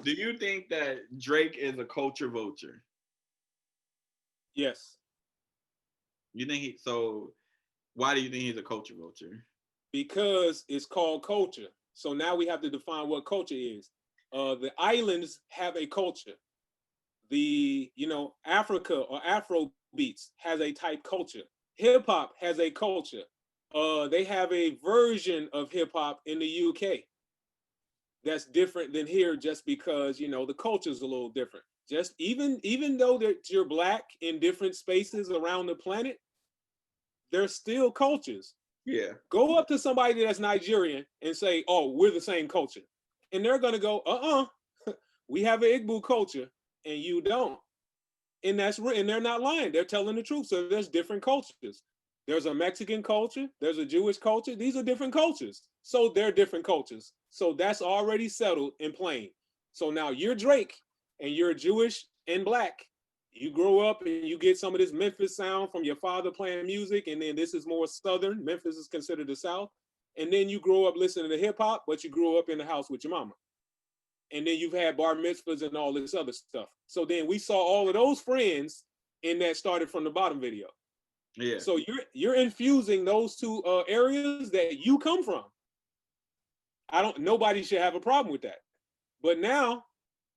Do you think that Drake is a culture vulture? Yes, You think he? So why do you think he's a culture vulture? because it's called culture. So now we have to define what culture is. The islands have a culture. The Africa or Afro beats has a type culture. Hip hop has a culture. They have a version of hip hop in the UK that's different than here, just because the culture is a little different. Just even though that you're black in different spaces around the planet, there's still cultures. Yeah. Go up to somebody that's Nigerian and say, "Oh, we're the same culture," and they're gonna go, we have an Igbo culture, and you don't." And they're not lying. They're telling the truth. So there's different cultures. There's a Mexican culture. There's a Jewish culture. These are different cultures. So they're different cultures. So that's already settled in plain. So now you're Drake, and you're Jewish and black. You grow up and you get some of this Memphis sound from your father playing music, and then this is more Southern. Memphis is considered the South. And then you grow up listening to hip hop, but you grew up in the house with your mama. And then you've had bar mitzvahs and all this other stuff. So then we saw all of those friends in that started from the bottom video. Yeah. So you're infusing those two areas that you come from. Nobody should have a problem with that. But now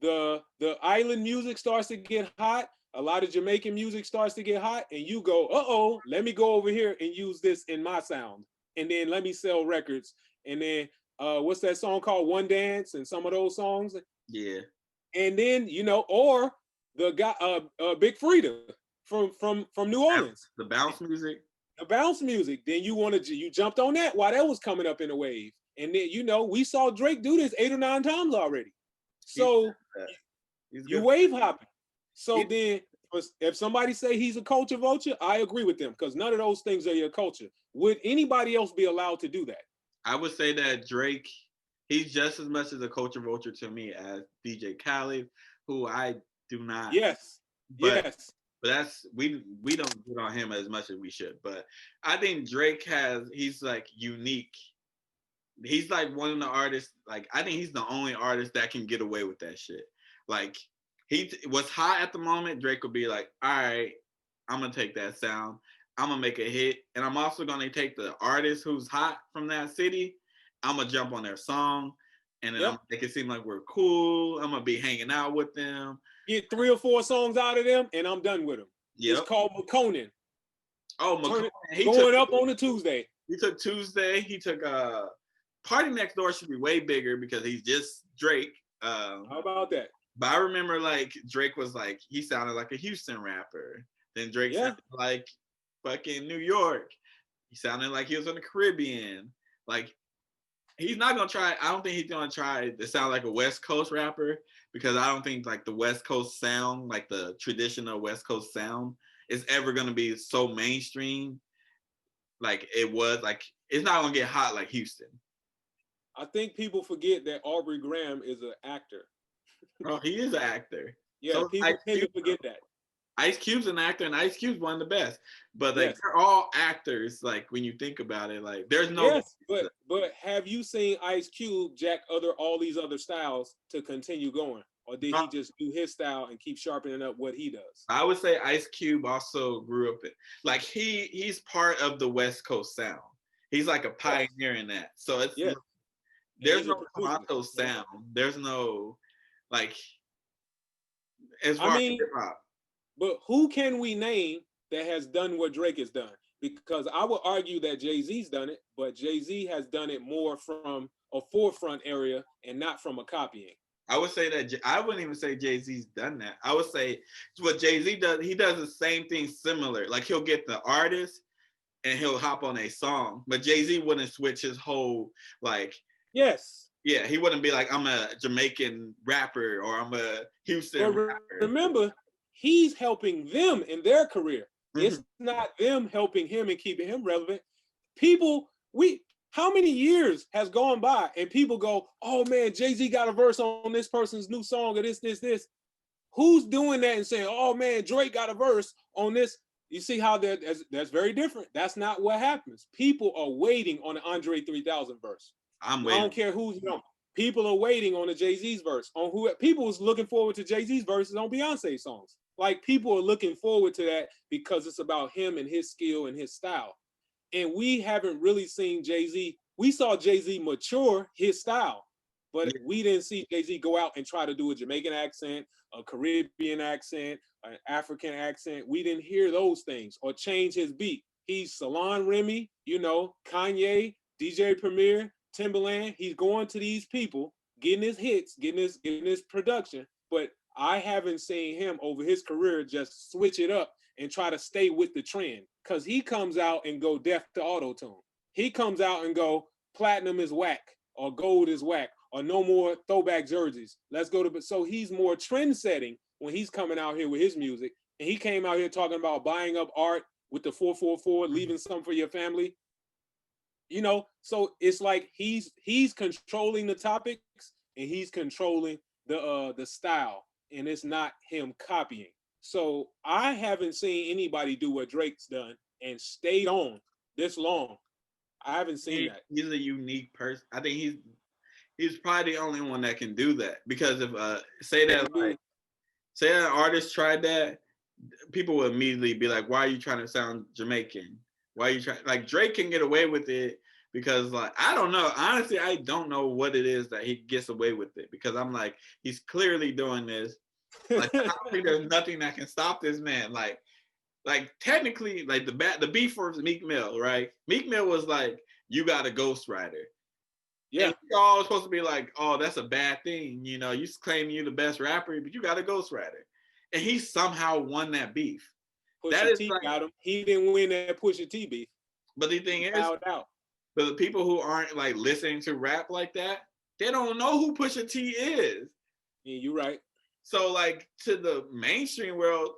the island music starts to get hot. A lot of Jamaican music starts to get hot, and you go, let me go over here and use this in my sound, and then let me sell records, and then what's that song called, One Dance, and some of those songs. Yeah. And then or the guy Big Frida from New Orleans, The bounce music. the bounce music. Then you jumped on that while that was coming up in a wave, and then we saw Drake do this 8 or 9 times already. So you wave hopping. So then if somebody say he's a culture vulture, I agree with them, because none of those things are your culture. Would anybody else be allowed to do that? I would say that Drake, he's just as much as a culture vulture to me as DJ Khaled, who I do not. Yes. But yes. But that's we don't get on him as much as we should. But I think Drake he's like unique. He's like one of the artists. Like I think he's the only artist that can get away with that shit. Like he was hot at the moment. Drake would be like, all right, I'm gonna take that sound. I'm gonna make a hit, and I'm also gonna take the artist who's hot from that city. I'm gonna jump on their song, and then I'm gonna make it seem like we're cool. I'm gonna be hanging out with them. Get 3 or 4 songs out of them, and I'm done with them. Yep. It's called McConan. Oh, McConan. Going up on a Tuesday. He took Tuesday. He took Party Next Door should be way bigger because he's just Drake. How about that? But I remember like Drake was like, he sounded like a Houston rapper. Then Drake sounded like fucking New York. He sounded like he was in the Caribbean. Like he's not gonna try. I don't think he's gonna try to sound like a West Coast rapper, because I don't think like the West Coast sound, like the traditional West Coast sound, is ever gonna be so mainstream. Like it was. Like it's not gonna get hot like Houston. I think people forget that Aubrey Graham is an actor. Oh, he is an actor. Yeah, so people tend to forget that. Ice Cube's an actor, and Ice Cube's one of the best. But like they're all actors. Like when you think about it, like there's no. Yes, but have you seen Ice Cube jack all these other styles to continue going, or did he just do his style and keep sharpening up what he does? I would say Ice Cube also grew up in, like he's part of the West Coast sound. He's like a pioneer in that. So it's there's no Toronto sound. There's no like as far as hip hop. But who can we name that has done what Drake has done? Because I would argue that Jay-Z's done it, but Jay-Z has done it more from a forefront area and not from a copying. I would say that I wouldn't even say Jay-Z's done that. I would say what Jay-Z does, he does the same thing similar. Like he'll get the artist and he'll hop on a song, but Jay-Z wouldn't switch his whole like. Yes. Yeah, he wouldn't be like, I'm a Jamaican rapper or I'm a Houston rapper. Remember, he's helping them in their career. Mm-hmm. It's not them helping him and keeping him relevant. How many years has gone by and people go, oh man, Jay-Z got a verse on this person's new song or this. Who's doing that and saying, oh man, Drake got a verse on this? You see how that's very different. That's not what happens. People are waiting on the Andre 3000 verse. I'm waiting. I don't care who's People are waiting on the Jay-Z's verse. On who people was looking forward to Jay-Z's verses on Beyonce songs. Like people are looking forward to that because it's about him and his skill and his style. And we haven't really seen Jay-Z. We saw Jay-Z mature his style, but we didn't see Jay-Z go out and try to do a Jamaican accent, a Caribbean accent, an African accent. We didn't hear those things or change his beat. He's Salon Remy, Kanye, DJ Premier, Timberland. He's going to these people, getting his hits, getting his production. But I haven't seen him over his career just switch it up and try to stay with the trend. Because he comes out and go deaf to auto-tune. He comes out and go platinum is whack or gold is whack or no more throwback jerseys. Let's go to, so he's more trend setting when he's coming out here with his music. And he came out here talking about buying up art with the 444, leaving some for your family. So it's like he's controlling the topics and he's controlling the style, and it's not him copying. So I haven't seen anybody do what Drake's done and stayed on this long. I haven't seen that. He's a unique person. I think he's probably the only one that can do that, because if say an artist tried that, people would immediately be like, why are you trying to sound Jamaican? Why are you trying? Like, Drake can get away with it because, like, I don't know. Honestly, I don't know what it is that he gets away with it, because I'm like, he's clearly doing this. Like, I don't think there's nothing that can stop this man. Like technically, like the beef for Meek Mill, right? Meek Mill was like, you got a ghostwriter. Yeah. And you're all supposed to be like, oh, that's a bad thing. You claim you're the best rapper, but you got a ghostwriter. And he somehow won that beef. Pusha T got him. He didn't win that Pusha T beef. But the thing is, but the people who aren't like listening to rap like that, they don't know who Pusha T is. Yeah, you're right. So like, to the mainstream world,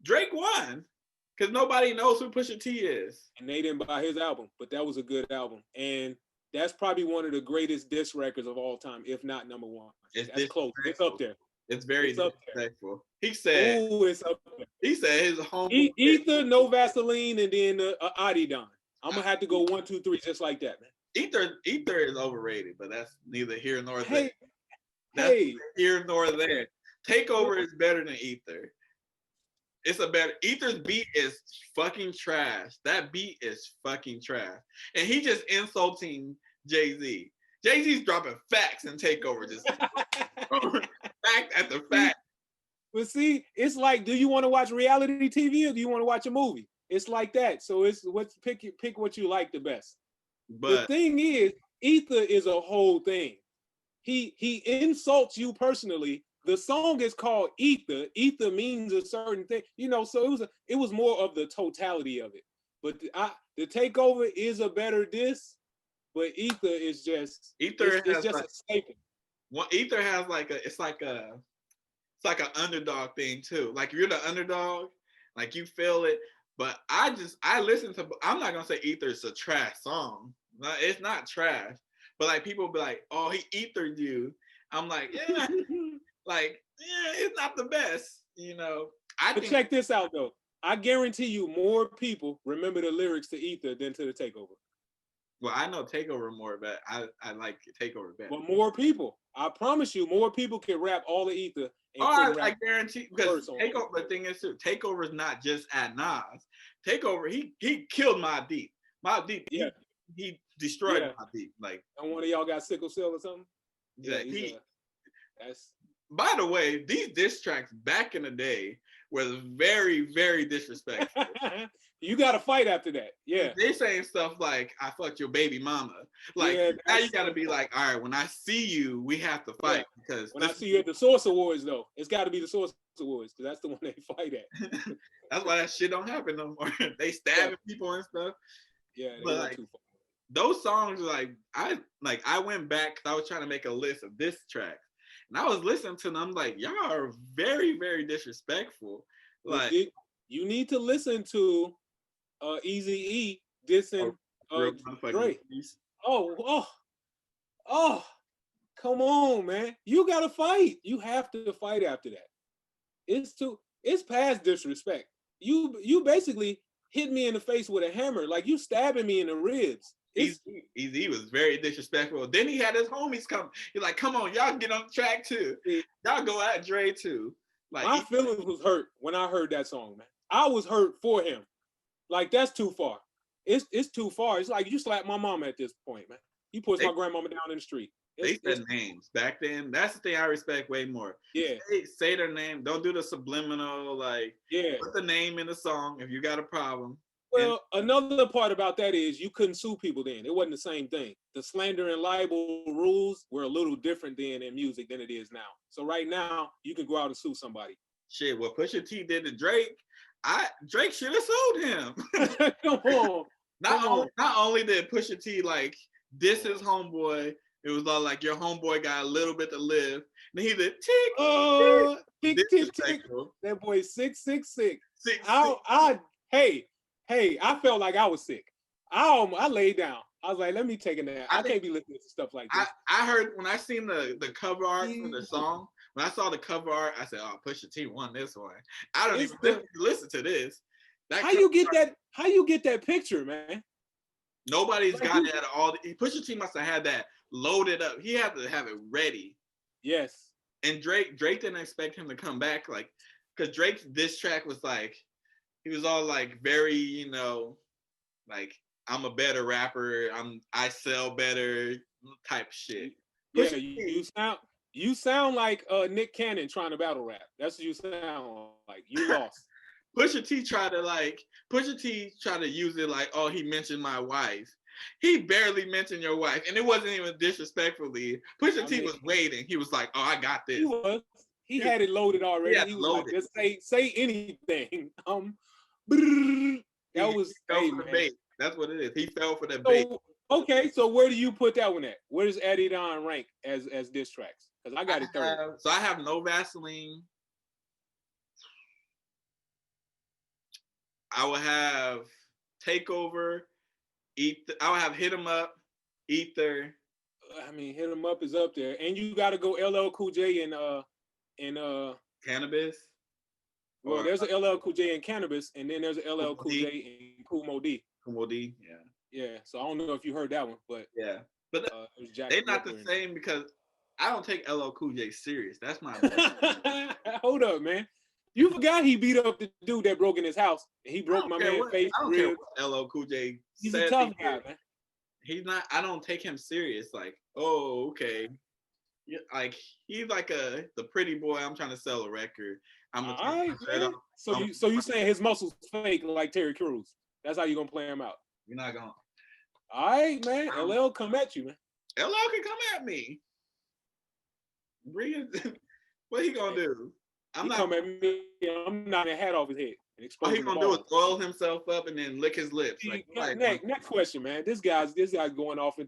Drake won because nobody knows who Pusha T is. And they didn't buy his album, but that was a good album. And that's probably one of the greatest diss records of all time, if not number one. That's close. It's up there. It's very disrespectful. He said, "Ooh, it's up there." He said his home Ether, no Vaseline, and then Adidon. I'm gonna have to go 1, 2, 3, just like that, man. Ether is overrated, but that's neither here nor there. That's here nor there. Takeover is better than Ether. Ether's beat is fucking trash. That beat is fucking trash. And he just insulting Jay-Z. Jay-Z's dropping facts and Takeover, just fact after fact. But see, it's like, do you want to watch reality TV or do you want to watch a movie? It's like that. So it's pick what you like the best. But the thing is, Ether is a whole thing. He insults you personally. The song is called Ether. Ether means a certain thing, so it was more of the totality of it. But the Takeover is a better diss, but Ether is just it's just a staple. Ether has it's like an underdog thing too. Like, you're the underdog, like you feel it. But I listen to. I'm not gonna say Ether's a trash song. No, it's not trash. But like, people be like, oh, he ethered you. I'm like, yeah. Like, yeah, it's not the best, But check this out, though. I guarantee you more people remember the lyrics to Ether than to the Takeover. Well, I know Takeover more, but I like Takeover better. But more people. I promise you, more people can rap all the Ether. I guarantee, because Takeover, the thing is, too, Takeover is not just at Nas. Takeover, he killed Mobb Deep. Mobb Deep, he destroyed Mobb Deep. Like, and one of y'all got sickle cell or something? Yeah, that's. By the way, these diss tracks back in the day were very, very disrespectful. You got to fight after that. Yeah. They saying stuff like, I fucked your baby mama. Like, now you got to be like, all right, when I see you, we have to fight. Yeah. Because when I see you at the Source Awards, though, it's got to be the Source Awards, because that's the one they fight at. That's why that shit don't happen no more. They stabbing people and stuff. Yeah, but like, too far. Those songs, I went back because I was trying to make a list of diss tracks. And I was listening to them. I'm like, y'all are very, very disrespectful. Like, you need to listen to Eazy-E dissing Drake. Oh, come on, man. You gotta fight. You have to fight after that. It's past disrespect. You basically hit me in the face with a hammer, like you stabbing me in the ribs. Easy was very disrespectful. Then he had his homies come. He's like, "Come on, y'all get on track too. Y'all go at Dre too." Like my feelings was hurt when I heard that song, man. I was hurt for him. Like that's too far. It's too far. It's like you slap my mom at this point, man. You push my grandmama down in the street. They said names back then. That's the thing I respect way more. Yeah. Say their name. Don't do the subliminal, like, put the name in the song if you got a problem. Well, another part about that is you couldn't sue people then. It wasn't the same thing. The slander and libel rules were a little different then in music than it is now. So right now, you can go out and sue somebody. Shit, what Pusha T did to Drake, Drake should have sued him. Come on. Not only did Pusha T like diss his homeboy, it was all like your homeboy got a little bit to live. And he did tick. That boy 666. Hey, I felt like I was sick. I laid down. I was like, let me take a nap. I can't be listening to stuff like this. I heard when I seen the cover art for the song, when I saw the cover art, I said, "Oh, Pusha T won this one." I don't even listen to this. How you get that picture, man? Nobody's got it at all. Pusha T must have had that loaded up. He had to have it ready. Yes. And Drake didn't expect him to come back, like, because Drake's diss track was like, he was all like very, like, I'm a better rapper, I sell better type shit. Yeah, you sound like Nick Cannon trying to battle rap. That's what you sound like. You lost. Pusha T tried to use it like, oh, he mentioned my wife. He barely mentioned your wife, and it wasn't even disrespectfully. Pusha T was waiting. He was like, oh, I got this. He had it loaded already. He was loaded. Like, just say anything. That was bait. That's what it is. He fell for the bait. Okay, so where do you put that one at? Where does Adidon rank as diss tracks? Because I got it third. So I have No Vaseline. I will have Takeover, I would have Hit 'Em Up, Ether. I mean, Hit 'Em Up is up there, and you got to go LL Cool J and Cannabis. Well, there's a LL Cool J in Cannabis, and then there's a LL Cool J in Kool Moe Dee. Kool Moe Dee, yeah. Yeah, so I don't know if you heard that one, but yeah, but they're not the same because I don't take LL Cool J serious. That's my. Hold up, man. You forgot he beat up the dude that broke in his house. And he broke my man's face. I don't care what LL Cool J. He's a tough guy, man. He's not. I don't take him serious. Like, oh, okay. Yeah, like he's like the pretty boy. I'm trying to sell a record. So you saying his muscles fake like Terry Crews? That's how you gonna play him out? You're not gonna. All right, man. LL come at you, man. LL can come at me. Bring it. What he gonna do? Come at me. I'm knocking a hat off his head. All he gonna do is oil himself up and then lick his lips. Next question, man. This guy's going off